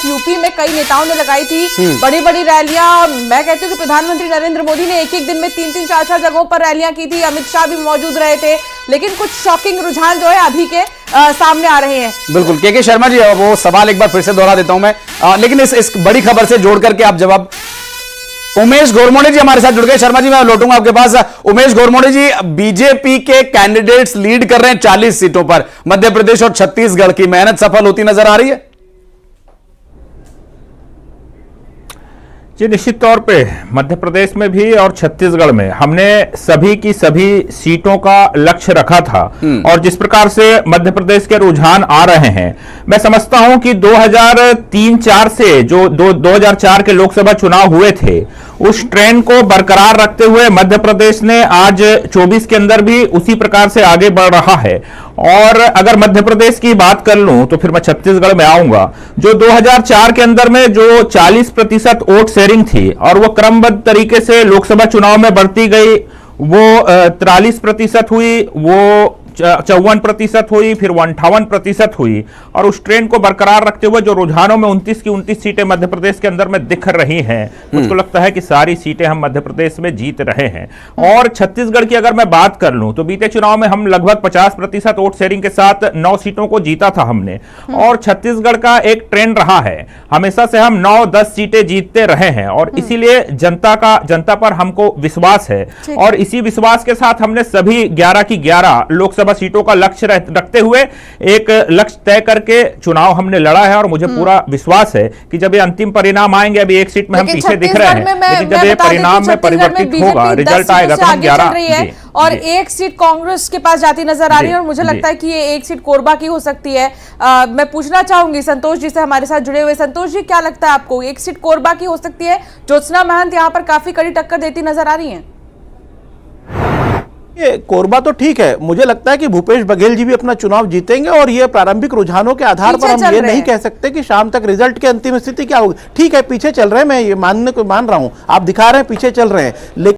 UP में कई नेताओं ने लगाई थी बड़ी बड़ी रैलियां। मैं कहती हूँ कि प्रधानमंत्री नरेंद्र मोदी ने एक दिन में 3-3, 4-4 जगहों पर रैलियां की थी। अमित शाह भी मौजूद रहे थे, लेकिन कुछ शॉकिंग रुझान जो है अभी के सामने आ रहे हैं। बिल्कुल के शर्मा जी, वो सवाल एक बार फिर से दोहरा देता हूं मैं, लेकिन इस बड़ी खबर से जोड़ करके आप जवाब। उमेश घोरमोड़े जी हमारे साथ जुड़ गए। शर्मा जी मैं लौटूंगा आपके पास। उमेश घोरमोड़े जी, बीजेपी के कैंडिडेट्स लीड कर रहे हैं 40 सीटों पर। मध्य प्रदेश और छत्तीसगढ़ की मेहनत सफल होती नजर आ रही है? जी निश्चित तौर पे मध्य प्रदेश में भी और छत्तीसगढ़ में हमने सभी की सभी सीटों का लक्ष्य रखा था। और जिस प्रकार से मध्य प्रदेश के रुझान आ रहे हैं, मैं समझता हूं कि 2003-4 से जो 2004 के लोकसभा चुनाव हुए थे, उस ट्रेंड को बरकरार रखते हुए मध्य प्रदेश ने आज 24 के अंदर भी उसी प्रकार से आगे बढ़ रहा है। और अगर मध्य प्रदेश की बात कर लूं तो फिर मैं छत्तीसगढ़ में आऊंगा। जो 2004 के अंदर में जो 40% वोट शेयरिंग थी और वो क्रमबद्ध तरीके से लोकसभा चुनाव में बढ़ती गई, वो 43% हुई, वो 54% हुई, फिर 58% हुई। और उस ट्रेंड को बरकरार रखते हुए जो रुझानों में 29 की 29 सीटें मध्य प्रदेश के अंदर में दिख रही हैं, मुझको लगता है कि सारी सीटें हम मध्य प्रदेश में जीत रहे हैं। और छत्तीसगढ़ की अगर मैं बात कर लूं तो बीते चुनाव में हम लगभग 50% वोट शेयरिंग के साथ 9 सीटों को जीता था हमने। और छत्तीसगढ़ का एक ट्रेंड रहा है, हमेशा से हम 9-10 सीटें जीतते रहे हैं। और इसीलिए जनता पर हमको विश्वास है। और इसी विश्वास के साथ हमने सभी 11 की 11 लोकसभा सीटों का लक्ष्य रखते हुए एक लक्ष्य तय करके चुनाव हमने लड़ा है। और मुझे पूरा विश्वास है कि जब ये अंतिम परिणाम आएंगे, अभी एक सीट में हम पीछे दिख रहे हैं, लेकिन जब ये परिणाम में परिवर्तित होगा, रिजल्ट आएगा तो हम 11 और एक सीट कांग्रेस के पास जाती नजर आ रही है। और मुझे लगता है कि ये एक सीट कोरबा की हो सकती है। मैं पूछना चाहूंगी संतोष जी से, हमारे साथ जुड़े हुए। संतोष जी, क्या लगता है आपको, एक सीट कोरबा की हो सकती है? ज्योत्सना महंत यहाँ पर काफी कड़ी टक्कर देती नजर आ रही है। ये कोरबा तो ठीक है, मुझे लगता है कि भूपेश बघेल जी भी अपना चुनाव जीतेंगे। और ये प्रारंभिक रुझानों के आधार पर हम ये नहीं कह सकते कि शाम तक रिजल्ट की अंतिम स्थिति क्या होगी। ठीक है, पीछे चल रहे हैं, मैं ये मान रहा हूं, आप दिखा रहे हैं पीछे चल रहे हैं, लेकिन